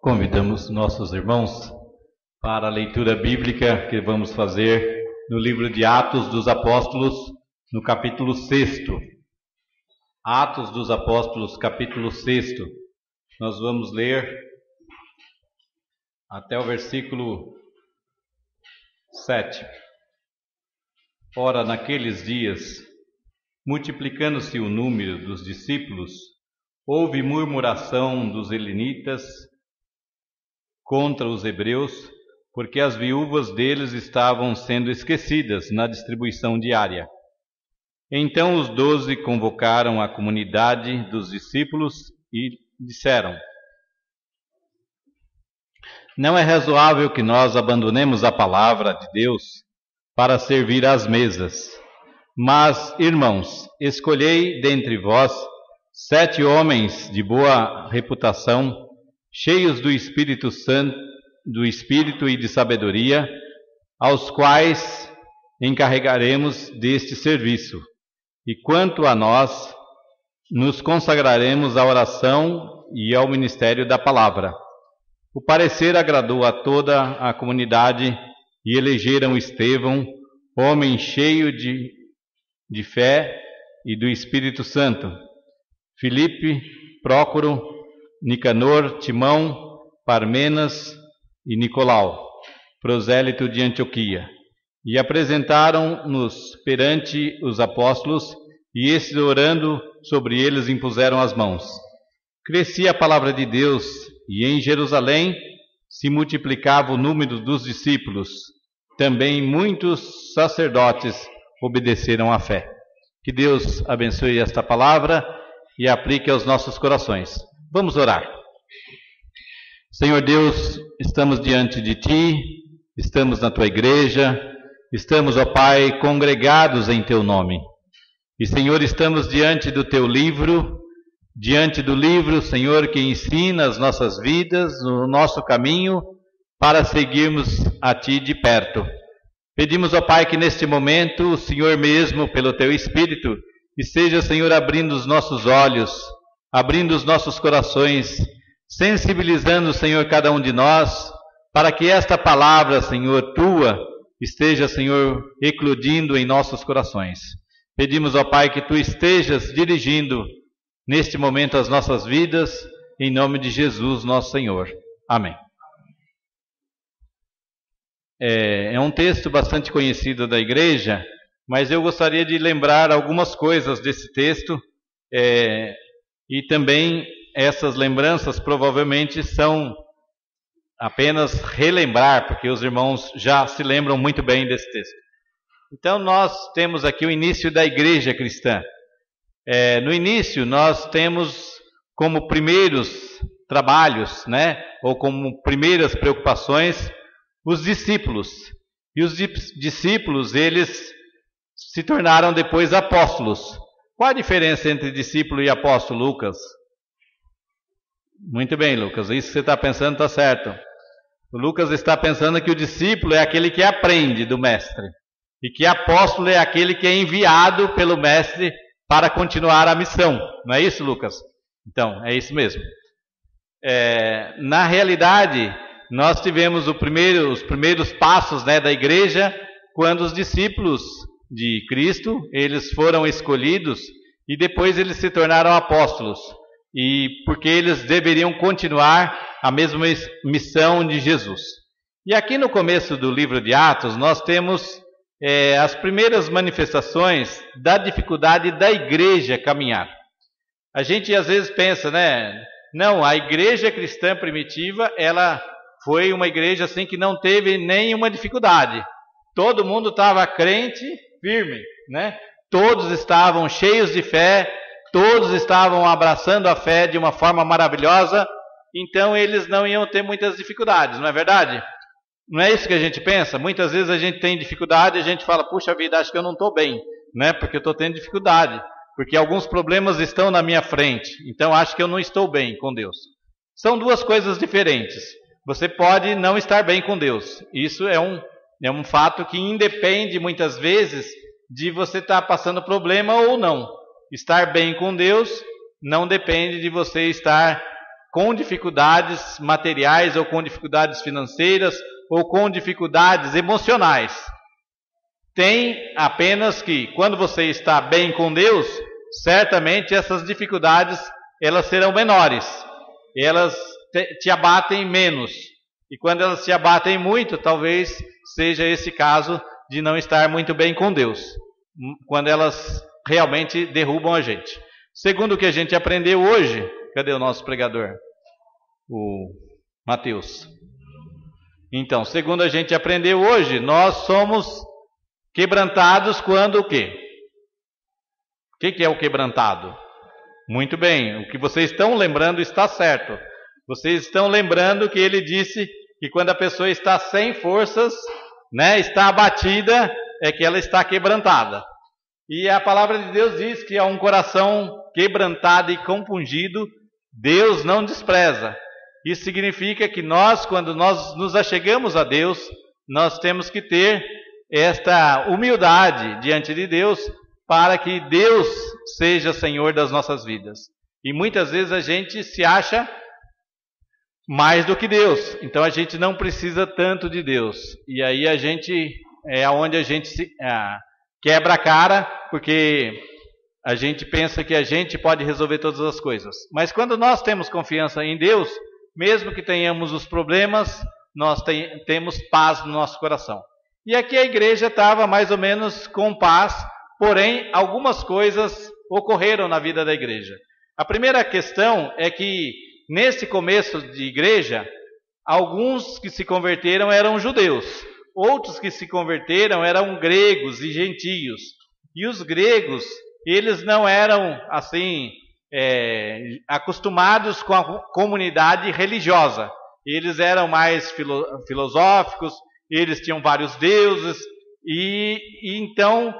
Convidamos nossos irmãos para a leitura bíblica que vamos fazer no livro de Atos dos Apóstolos, no capítulo 6. Atos dos Apóstolos, capítulo 6. Nós vamos ler até o versículo 7. Ora, naqueles dias, multiplicando-se o número dos discípulos, houve murmuração dos helenitas contra os hebreus, porque as viúvas deles estavam sendo esquecidas na distribuição diária. Então os 12 convocaram a comunidade dos discípulos e disseram: não é razoável que nós abandonemos a palavra de Deus para servir às mesas. Mas, irmãos, escolhei dentre vós 7 homens de boa reputação, cheios do Espírito Santo, do Espírito e de sabedoria, aos quais encarregaremos deste serviço. E quanto a nós, nos consagraremos à oração e ao ministério da palavra. O parecer agradou a toda a comunidade e elegeram Estevão, homem cheio de fé e do Espírito Santo, Filipe, Prócoro, Nicanor, Timão, Parmenas e Nicolau, prosélito de Antioquia. E apresentaram-nos perante os apóstolos, e estes, orando sobre eles, impuseram as mãos. Crescia a palavra de Deus, e em Jerusalém se multiplicava o número dos discípulos. Também muitos sacerdotes obedeceram à fé. Que Deus abençoe esta palavra e aplique aos nossos corações. Vamos orar. Senhor Deus, estamos diante de Ti, estamos na Tua igreja, estamos, ó Pai, congregados em Teu nome. E, Senhor, estamos diante do Teu livro, diante do livro, Senhor, que ensina as nossas vidas, o nosso caminho, para seguirmos a Ti de perto. Pedimos, ó Pai, que neste momento o Senhor mesmo, pelo Teu Espírito, esteja, Senhor, abrindo os nossos olhos, abrindo os nossos corações, sensibilizando, Senhor, cada um de nós, para que esta palavra, Senhor, Tua, esteja, Senhor, eclodindo em nossos corações. Pedimos, ó Pai, que Tu estejas dirigindo neste momento as nossas vidas, em nome de Jesus, nosso Senhor. Amém. É um texto bastante conhecido da igreja, mas eu gostaria de lembrar algumas coisas desse texto, e também essas lembranças provavelmente são apenas relembrar, porque os irmãos já se lembram muito bem desse texto. Então nós temos aqui o início da igreja cristã. No início nós temos como primeiros trabalhos, ou como primeiras preocupações, os discípulos. E os discípulos, eles se tornaram depois apóstolos. Qual a diferença entre discípulo e apóstolo, Lucas? Muito bem, Lucas, isso que você está pensando está certo. O Lucas está pensando que o discípulo é aquele que aprende do mestre, e que apóstolo é aquele que é enviado pelo mestre para continuar a missão. Não é isso, Lucas? Então, é isso mesmo. Na realidade, nós tivemos os primeiros passos, da igreja, quando os discípulos de Cristo, eles foram escolhidos e depois eles se tornaram apóstolos, e porque eles deveriam continuar a mesma missão de Jesus. E aqui no começo do livro de Atos nós temos as primeiras manifestações da dificuldade da igreja caminhar. A gente às vezes pensa, não, a igreja cristã primitiva, ela foi uma igreja assim que não teve nenhuma dificuldade. Todo mundo estava crente, firme, Todos estavam cheios de fé, todos estavam abraçando a fé de uma forma maravilhosa, então eles não iam ter muitas dificuldades, não é verdade? Não é isso que a gente pensa? Muitas vezes a gente tem dificuldade e a gente fala, puxa vida, acho que eu não estou bem, porque eu estou tendo dificuldade, porque alguns problemas estão na minha frente, então acho que eu não estou bem com Deus. São duas coisas diferentes. Você pode não estar bem com Deus, isso é um fato que independe muitas vezes de você estar passando problema ou não. Estar bem com Deus não depende de você estar com dificuldades materiais ou com dificuldades financeiras ou com dificuldades emocionais. Tem apenas que, quando você está bem com Deus, certamente essas dificuldades elas serão menores, elas te abatem menos. E quando elas te abatem muito, talvez seja esse caso de não estar muito bem com Deus, quando elas realmente derrubam a gente. Segundo o que a gente aprendeu hoje, cadê o nosso pregador? O Mateus. Então, segundo a gente aprendeu hoje, nós somos quebrantados quando o quê? O que é o quebrantado? Muito bem, o que vocês estão lembrando está certo. Vocês estão lembrando que ele disse que quando a pessoa está sem forças, né, está abatida, é que ela está quebrantada. E a palavra de Deus diz que a um coração quebrantado e compungido, Deus não despreza. Isso significa que nós, quando nós nos achegamos a Deus, nós temos que ter esta humildade diante de Deus para que Deus seja Senhor das nossas vidas. E muitas vezes a gente se acha mais do que Deus, então a gente não precisa tanto de Deus. E aí a gente é onde a gente quebra a cara, porque a gente pensa que a gente pode resolver todas as coisas. Mas quando nós temos confiança em Deus, mesmo que tenhamos os problemas, nós temos paz no nosso coração. E aqui a igreja estava mais ou menos com paz, porém algumas coisas ocorreram na vida da igreja. A primeira questão é que nesse começo de igreja, alguns que se converteram eram judeus, outros que se converteram eram gregos e gentios. E os gregos, eles não eram assim acostumados com a comunidade religiosa. Eles eram mais filosóficos, eles tinham vários deuses, e então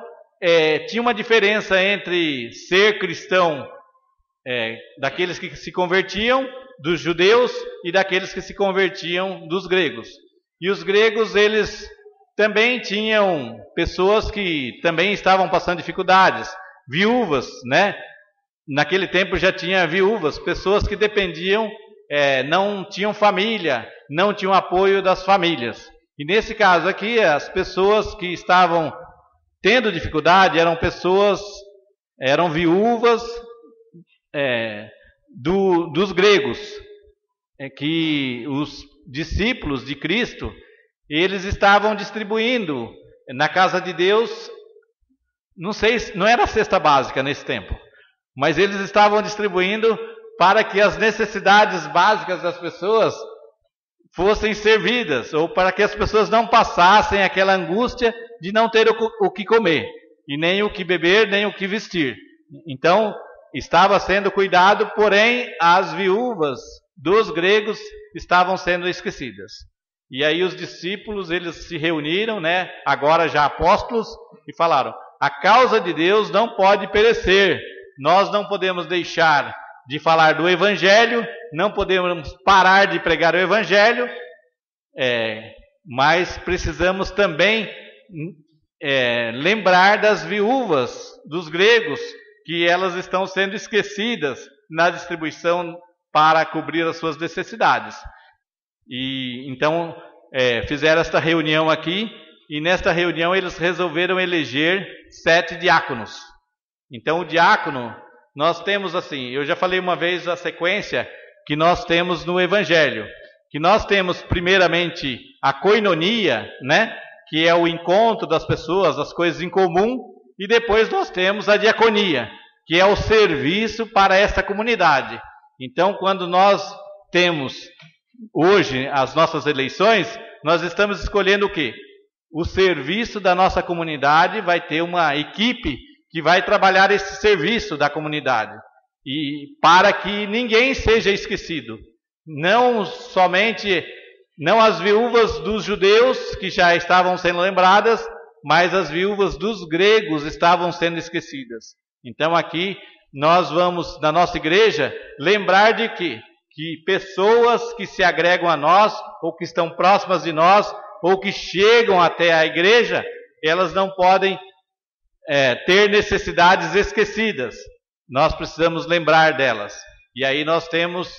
tinha uma diferença entre ser cristão daqueles que se convertiam, dos judeus, e daqueles que se convertiam dos gregos. E os gregos, eles também tinham pessoas que também estavam passando dificuldades, viúvas, né? Naquele tempo já tinha viúvas, pessoas que dependiam, não tinham família, não tinham apoio das famílias. E nesse caso aqui, as pessoas que estavam tendo dificuldade eram viúvas dos gregos, que os discípulos de Cristo, eles estavam distribuindo na casa de Deus, não era cesta básica nesse tempo, mas eles estavam distribuindo para que as necessidades básicas das pessoas fossem servidas, ou para que as pessoas não passassem aquela angústia de não ter o que comer, e nem o que beber, nem o que vestir. Então, estava sendo cuidado, porém as viúvas dos gregos estavam sendo esquecidas. E aí os discípulos, eles se reuniram, né, agora já apóstolos, e falaram: a causa de Deus não pode perecer, nós não podemos deixar de falar do Evangelho, não podemos parar de pregar o Evangelho, mas precisamos também lembrar das viúvas dos gregos, que elas estão sendo esquecidas na distribuição para cobrir as suas necessidades. E então fizeram esta reunião aqui, e nesta reunião eles resolveram eleger 7 diáconos. Então o diácono, nós temos assim, eu já falei uma vez a sequência que nós temos no Evangelho, que nós temos primeiramente a koinonia, né, que é o encontro das pessoas, as coisas em comum, e depois nós temos a diaconia, que é o serviço para essa comunidade. Então, quando nós temos hoje as nossas eleições, nós estamos escolhendo o quê? O serviço da nossa comunidade. Vai ter uma equipe que vai trabalhar esse serviço da comunidade, e para que ninguém seja esquecido, não as viúvas dos judeus que já estavam sendo lembradas, mas as viúvas dos gregos estavam sendo esquecidas. Então aqui nós vamos, na nossa igreja, lembrar de que pessoas que se agregam a nós, ou que estão próximas de nós, ou que chegam até a igreja, elas não podem ter necessidades esquecidas. Nós precisamos lembrar delas. E aí nós temos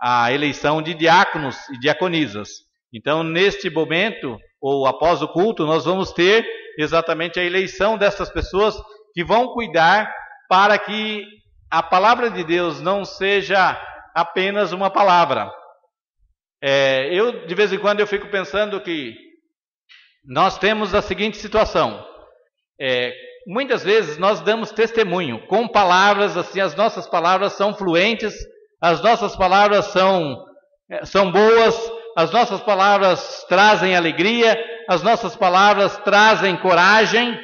a eleição de diáconos e diaconisas. Então, neste momento, ou após o culto, nós vamos ter exatamente a eleição dessas pessoas que vão cuidar para que a palavra de Deus não seja apenas uma palavra. Eu, de vez em quando, eu fico pensando que nós temos a seguinte situação. Muitas vezes nós damos testemunho com palavras, assim, as nossas palavras são fluentes, as nossas palavras são boas, as nossas palavras trazem alegria, as nossas palavras trazem coragem,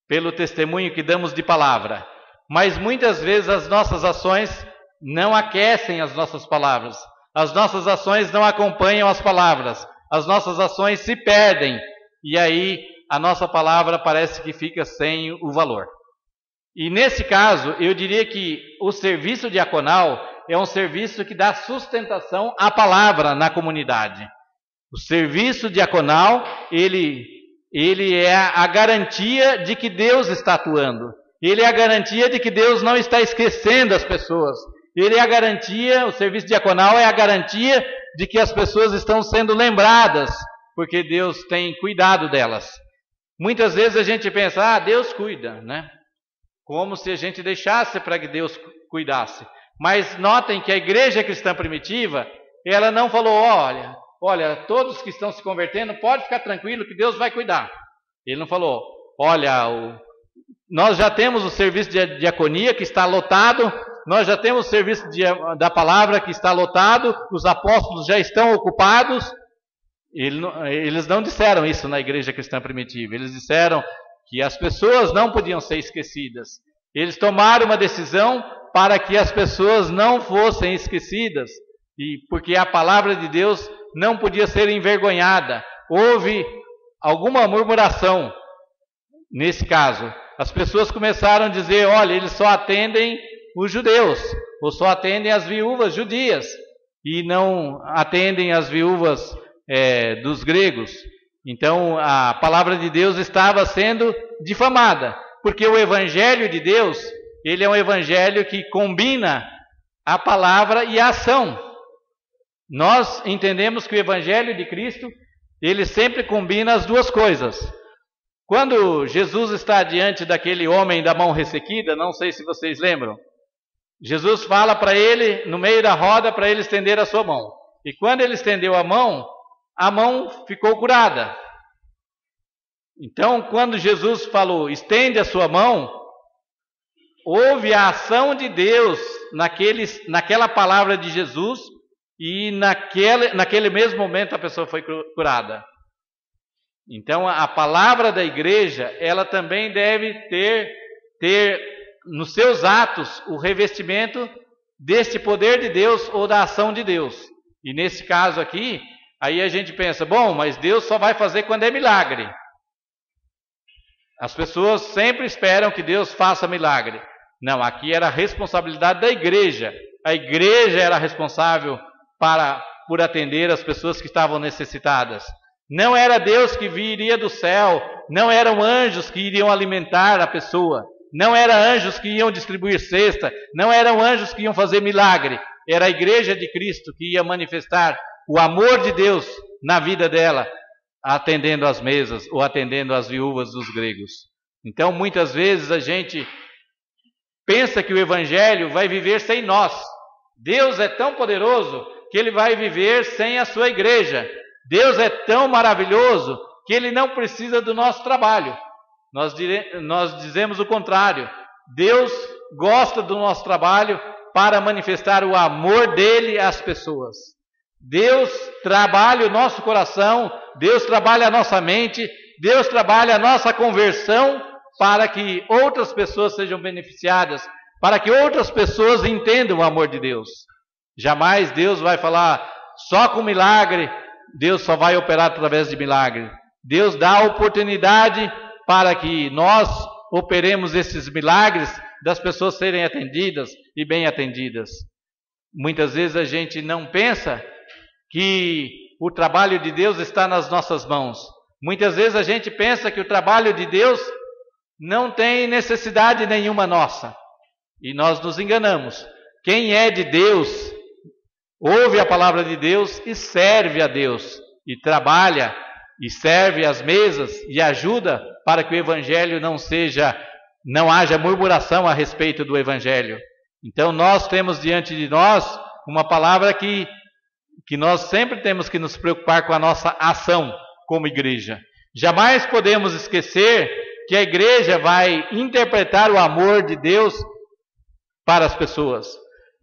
pelo testemunho que damos de palavra. Mas muitas vezes as nossas ações não aquecem as nossas palavras, as nossas ações não acompanham as palavras, as nossas ações se perdem, e aí a nossa palavra parece que fica sem o valor. E nesse caso, eu diria que o serviço diaconal é um serviço que dá sustentação à palavra na comunidade. O serviço diaconal, ele é a garantia de que Deus está atuando. Ele é a garantia de que Deus não está esquecendo as pessoas. Ele é a garantia, o serviço diaconal é a garantia de que as pessoas estão sendo lembradas, porque Deus tem cuidado delas. Muitas vezes a gente pensa, Deus cuida, né? Como se a gente deixasse para que Deus cuidasse. Mas notem que a igreja cristã primitiva, ela não falou, olha, todos que estão se convertendo, pode ficar tranquilo que Deus vai cuidar. Ele não falou, nós já temos o serviço de diaconia que está lotado, nós já temos o serviço da palavra que está lotado, os apóstolos já estão ocupados. Eles não disseram isso na igreja cristã primitiva, eles disseram que as pessoas não podiam ser esquecidas. Eles tomaram uma decisão para que as pessoas não fossem esquecidas, e porque a palavra de Deus não podia ser envergonhada. Houve alguma murmuração nesse caso. As pessoas começaram a dizer, eles só atendem os judeus, ou só atendem as viúvas judias, e não atendem as viúvas dos gregos. Então a palavra de Deus estava sendo difamada, porque o evangelho de Deus, ele é um evangelho que combina a palavra e a ação. Nós entendemos que o evangelho de Cristo, ele sempre combina as duas coisas. Quando Jesus está diante daquele homem da mão ressequida, não sei se vocês lembram, Jesus fala para ele, no meio da roda, para ele estender a sua mão. E quando ele estendeu a mão ficou curada. Então, quando Jesus falou, estende a sua mão, houve a ação de Deus naquela palavra de Jesus, e naquele mesmo momento a pessoa foi curada. Então, a palavra da igreja, ela também deve ter nos seus atos o revestimento deste poder de Deus ou da ação de Deus. E nesse caso aqui, aí a gente pensa, mas Deus só vai fazer quando é milagre. As pessoas sempre esperam que Deus faça milagre. Não, aqui era a responsabilidade da igreja. A igreja era responsável por atender as pessoas que estavam necessitadas. Não era Deus que viria do céu, não eram anjos que iriam alimentar a pessoa, não eram anjos que iam distribuir cesta, não eram anjos que iam fazer milagre. Era a igreja de Cristo que ia manifestar o amor de Deus na vida dela, atendendo às mesas ou atendendo às viúvas dos gregos. Então, muitas vezes a gente pensa que o evangelho vai viver sem nós. Deus é tão poderoso que ele vai viver sem a sua igreja. Deus é tão maravilhoso que ele não precisa do nosso trabalho. Nós dizemos o contrário. Deus gosta do nosso trabalho para manifestar o amor dele às pessoas. Deus trabalha o nosso coração, Deus trabalha a nossa mente, Deus trabalha a nossa conversão para que outras pessoas sejam beneficiadas, para que outras pessoas entendam o amor de Deus. Jamais Deus vai falar só com milagre, Deus só vai operar através de milagre. Deus dá a oportunidade para que nós operemos esses milagres das pessoas serem atendidas e bem atendidas. Muitas vezes a gente não pensa que o trabalho de Deus está nas nossas mãos. Muitas vezes a gente pensa que o trabalho de Deus não tem necessidade nenhuma nossa. E nós nos enganamos. Quem é de Deus, ouve a palavra de Deus e serve a Deus, e trabalha e serve as mesas e ajuda para que o Evangelho não haja murmuração a respeito do Evangelho. Então nós temos diante de nós uma palavra que nós sempre temos que nos preocupar com a nossa ação como igreja. Jamais podemos esquecer que a igreja vai interpretar o amor de Deus para as pessoas.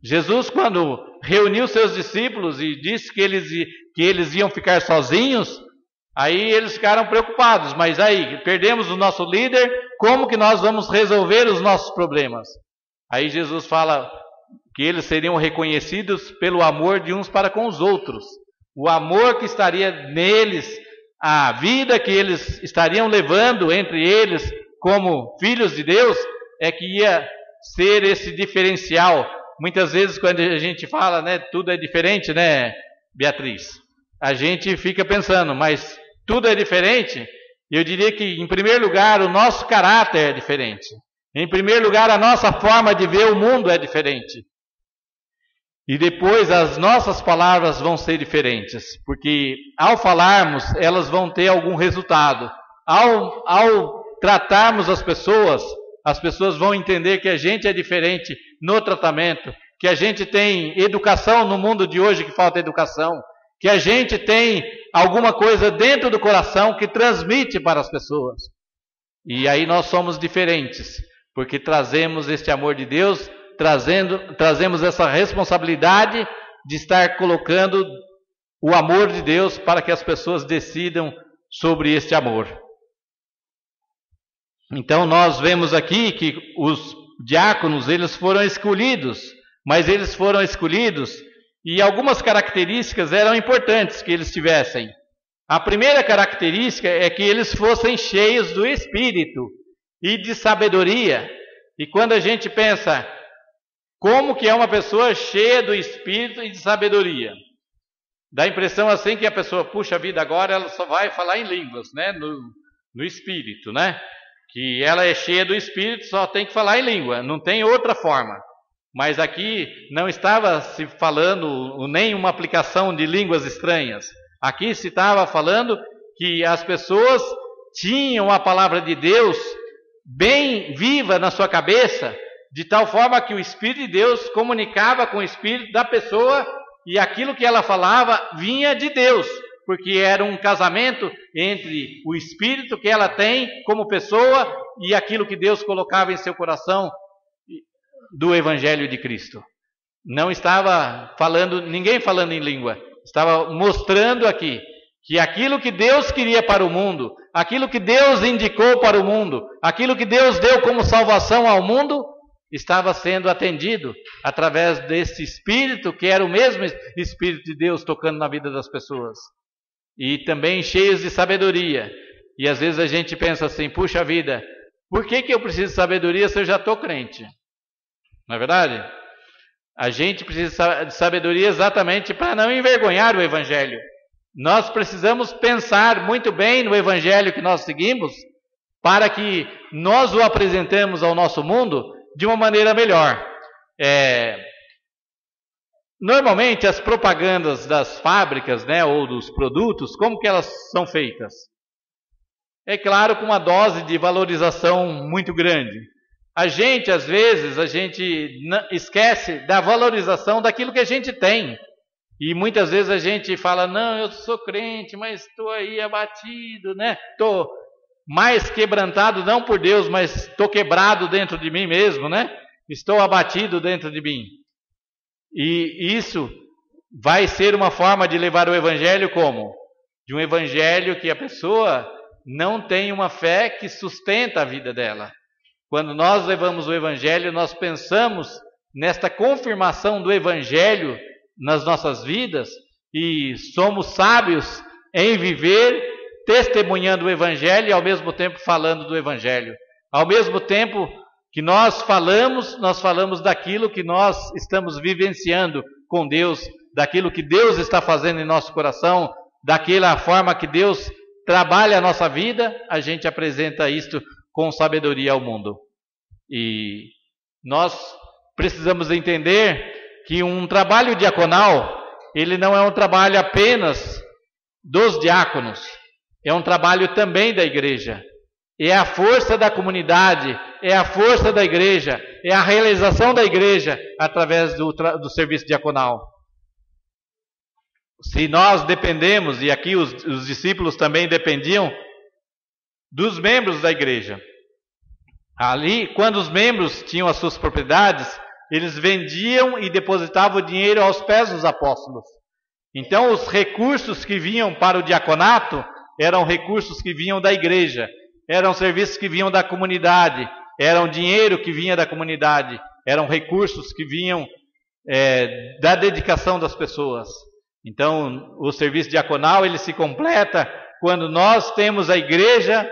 Jesus, quando reuniu seus discípulos e disse que eles iam ficar sozinhos, aí eles ficaram preocupados. Mas aí, perdemos o nosso líder, como que nós vamos resolver os nossos problemas? Aí Jesus fala que eles seriam reconhecidos pelo amor de uns para com os outros. O amor que estaria neles, a vida que eles estariam levando entre eles como filhos de Deus, é que ia ser esse diferencial. Muitas vezes quando a gente fala, né, tudo é diferente, né, Beatriz? A gente fica pensando, mas tudo é diferente? Eu diria que, em primeiro lugar, o nosso caráter é diferente. Em primeiro lugar, a nossa forma de ver o mundo é diferente. E depois as nossas palavras vão ser diferentes, porque ao falarmos, elas vão ter algum resultado. Ao tratarmos as pessoas vão entender que a gente é diferente no tratamento, que a gente tem educação no mundo de hoje que falta educação, que a gente tem alguma coisa dentro do coração que transmite para as pessoas. E aí nós somos diferentes, porque trazemos este amor de Deus, trazemos essa responsabilidade de estar colocando o amor de Deus para que as pessoas decidam sobre este amor. Então nós vemos aqui que os diáconos, eles foram escolhidos, mas eles foram escolhidos e algumas características eram importantes que eles tivessem. A primeira característica é que eles fossem cheios do Espírito e de sabedoria. E quando a gente pensa, como que é uma pessoa cheia do Espírito e de sabedoria? Dá a impressão assim que a pessoa, puxa vida, agora ela só vai falar em línguas, né? No Espírito, né? Que ela é cheia do Espírito, só tem que falar em língua, não tem outra forma. Mas aqui não estava se falando nem uma aplicação de línguas estranhas. Aqui se estava falando que as pessoas tinham a palavra de Deus bem viva na sua cabeça, de tal forma que o Espírito de Deus comunicava com o Espírito da pessoa e aquilo que ela falava vinha de Deus, porque era um casamento entre o Espírito que ela tem como pessoa e aquilo que Deus colocava em seu coração do Evangelho de Cristo. Não estava falando, ninguém falando em língua, estava mostrando aqui que aquilo que Deus queria para o mundo, aquilo que Deus indicou para o mundo, aquilo que Deus deu como salvação ao mundo, estava sendo atendido através desse Espírito, que era o mesmo Espírito de Deus tocando na vida das pessoas. E também cheios de sabedoria. E às vezes a gente pensa assim, puxa vida, por que eu preciso de sabedoria se eu já estou crente? Não é verdade? A gente precisa de sabedoria exatamente para não envergonhar o Evangelho. Nós precisamos pensar muito bem no Evangelho que nós seguimos, para que nós o apresentemos ao nosso mundo de uma maneira melhor. Normalmente as propagandas das fábricas, né, ou dos produtos, como que elas são feitas? É claro, com uma dose de valorização muito grande. Às vezes, a gente esquece da valorização daquilo que a gente tem. E muitas vezes a gente fala, não, eu sou crente, mas estou aí abatido, né? Estou mais quebrantado, não por Deus, mas estou quebrado dentro de mim mesmo, né? Estou abatido dentro de mim. E isso vai ser uma forma de levar o Evangelho como? De um Evangelho que a pessoa não tem uma fé que sustenta a vida dela. Quando nós levamos o Evangelho, nós pensamos nesta confirmação do Evangelho nas nossas vidas e somos sábios em viver testemunhando o Evangelho e ao mesmo tempo falando do Evangelho. Ao mesmo tempo que nós falamos daquilo que nós estamos vivenciando com Deus, daquilo que Deus está fazendo em nosso coração, daquela forma que Deus trabalha a nossa vida, a gente apresenta isto com sabedoria ao mundo. E nós precisamos entender que um trabalho diaconal, ele não é um trabalho apenas dos diáconos, é um trabalho também da igreja. É a força da comunidade, é a força da igreja, é a realização da igreja através do serviço diaconal. Se nós dependemos, e aqui os discípulos também dependiam dos membros da igreja. Ali, quando os membros tinham as suas propriedades, eles vendiam e depositavam o dinheiro aos pés dos apóstolos. Então, os recursos que vinham para o diaconato eram recursos que vinham da igreja, eram serviços que vinham da comunidade, eram dinheiro que vinha da comunidade, eram recursos que vinham da dedicação das pessoas. Então, o serviço diaconal, ele se completa quando nós temos a igreja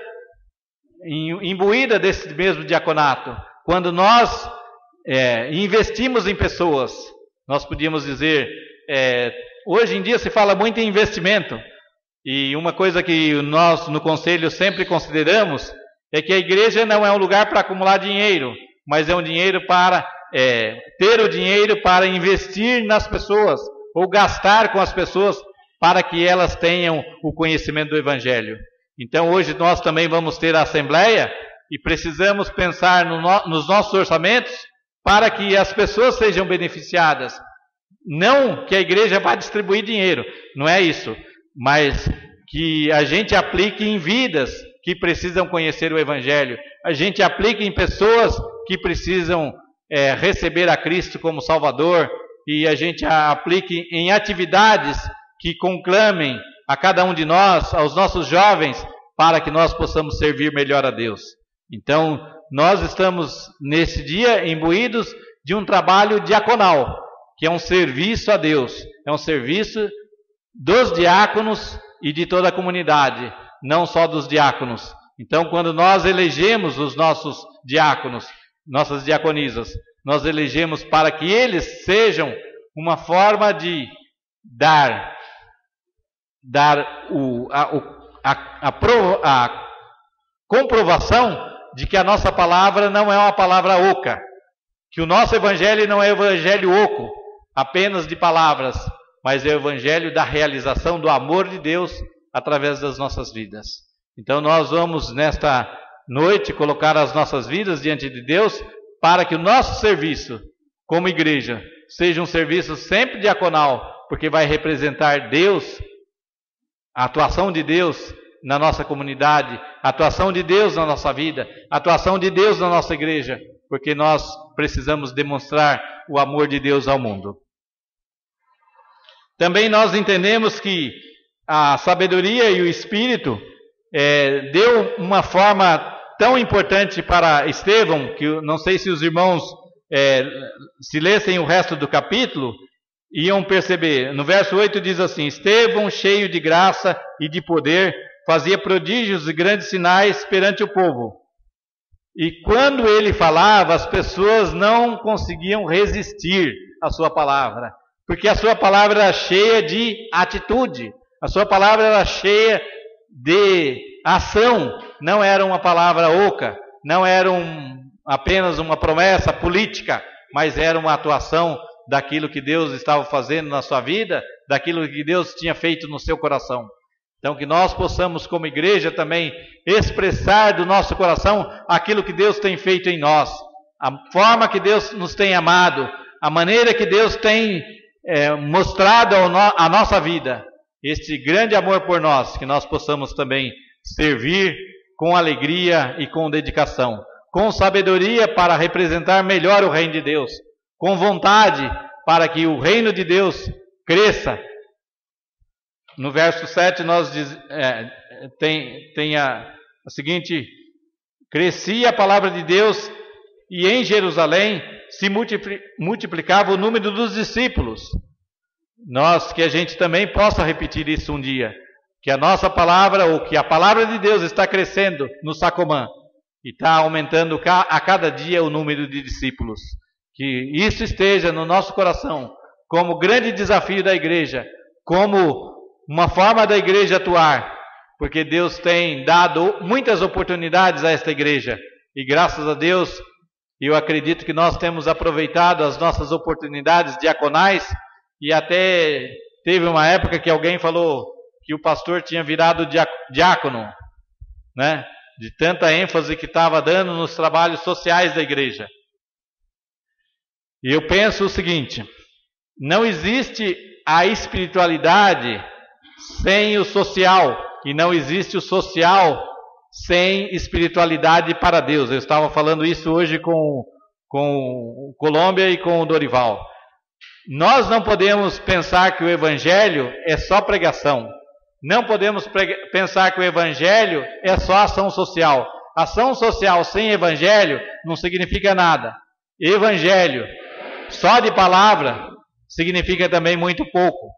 imbuída desse mesmo diaconato. Quando nós investimos em pessoas, nós podíamos dizer, hoje em dia se fala muito em investimento, e uma coisa que nós no conselho sempre consideramos é que a igreja não é um lugar para acumular dinheiro, mas é um dinheiro para ter o dinheiro para investir nas pessoas, ou gastar com as pessoas para que elas tenham o conhecimento do Evangelho. Então hoje nós também vamos ter a assembleia e precisamos pensar nos nossos orçamentos para que as pessoas sejam beneficiadas. Não que a igreja vá distribuir dinheiro, não é isso, mas que a gente aplique em vidas que precisam conhecer o Evangelho, a gente aplique em pessoas que precisam receber a Cristo como Salvador, e a gente aplique em atividades que conclamem a cada um de nós, aos nossos jovens, para que nós possamos servir melhor a Deus. Então, nós estamos nesse dia imbuídos de um trabalho diaconal, que é um serviço a Deus, é um serviço dos diáconos e de toda a comunidade, não só dos diáconos. Então, quando nós elegemos os nossos diáconos, nossas diaconisas, nós elegemos para que eles sejam uma forma de dar a comprovação de que a nossa palavra não é uma palavra oca, que o nosso evangelho não é evangelho oco, apenas de palavras, mas é o evangelho da realização do amor de Deus através das nossas vidas. Então nós vamos nesta noite colocar as nossas vidas diante de Deus para que o nosso serviço como igreja seja um serviço sempre diaconal, porque vai representar Deus, a atuação de Deus na nossa comunidade, a atuação de Deus na nossa vida, a atuação de Deus na nossa igreja, porque nós precisamos demonstrar o amor de Deus ao mundo. Também nós entendemos que a sabedoria e o Espírito deu uma forma tão importante para Estevão, que eu não sei se os irmãos, se lessem o resto do capítulo, iam perceber. No verso 8 diz assim: Estevão, cheio de graça e de poder, fazia prodígios e grandes sinais perante o povo. E quando ele falava, as pessoas não conseguiam resistir à sua palavra, porque a sua palavra era cheia de atitude, a sua palavra era cheia de ação, não era uma palavra oca, não era apenas uma promessa política, mas era uma atuação daquilo que Deus estava fazendo na sua vida, daquilo que Deus tinha feito no seu coração. Então que nós possamos como igreja também expressar do nosso coração aquilo que Deus tem feito em nós, a forma que Deus nos tem amado, a maneira que Deus tem mostrado a nossa vida, este grande amor por nós, que nós possamos também servir com alegria e com dedicação, com sabedoria para representar melhor o reino de Deus, com vontade para que o reino de Deus cresça. No verso 7 nós tem a seguinte: crescia a palavra de Deus e em Jerusalém se multiplicava o número dos discípulos. Que a gente também possa repetir isso um dia, que a nossa palavra, ou que a palavra de Deus está crescendo no Sacomã e está aumentando a cada dia o número de discípulos. Que isso esteja no nosso coração como grande desafio da igreja, como uma forma da igreja atuar, porque Deus tem dado muitas oportunidades a esta igreja, e graças a Deus Eu acredito que nós temos aproveitado as nossas oportunidades diaconais, e até teve uma época que alguém falou que o pastor tinha virado diácono, né? De tanta ênfase que estava dando nos trabalhos sociais da igreja. E eu penso o seguinte: não existe a espiritualidade sem o social, e não existe o social sem espiritualidade para Deus. Eu estava falando isso hoje com o Colômbia e com o Dorival. Nós não podemos pensar que o Evangelho é só pregação. Não podemos pensar que o Evangelho é só ação social. Ação social sem Evangelho não significa nada. Evangelho só de palavra significa também muito pouco,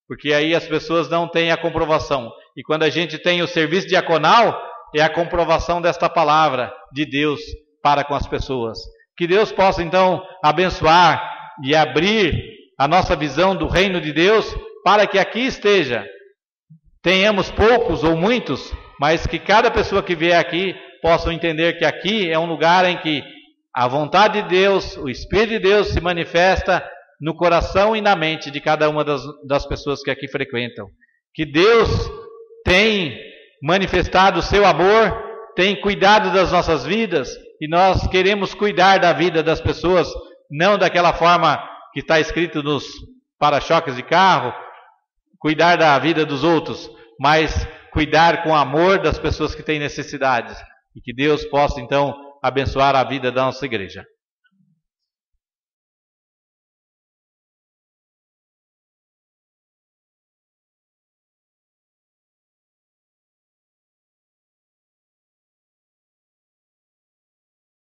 porque aí as pessoas não têm a comprovação. E quando a gente tem o serviço diaconal, é a comprovação desta palavra de Deus para com as pessoas. Que Deus possa então abençoar e abrir a nossa visão do reino de Deus, para que aqui esteja, tenhamos poucos ou muitos, mas que cada pessoa que vier aqui possa entender que aqui é um lugar em que a vontade de Deus, o Espírito de Deus se manifesta no coração e na mente de cada uma das pessoas que aqui frequentam. Que Deus tem manifestado o seu amor, tem cuidado das nossas vidas, e nós queremos cuidar da vida das pessoas, não daquela forma que está escrito nos para-choques de carro, cuidar da vida dos outros, mas cuidar com amor das pessoas que têm necessidades. E que Deus possa então abençoar a vida da nossa igreja.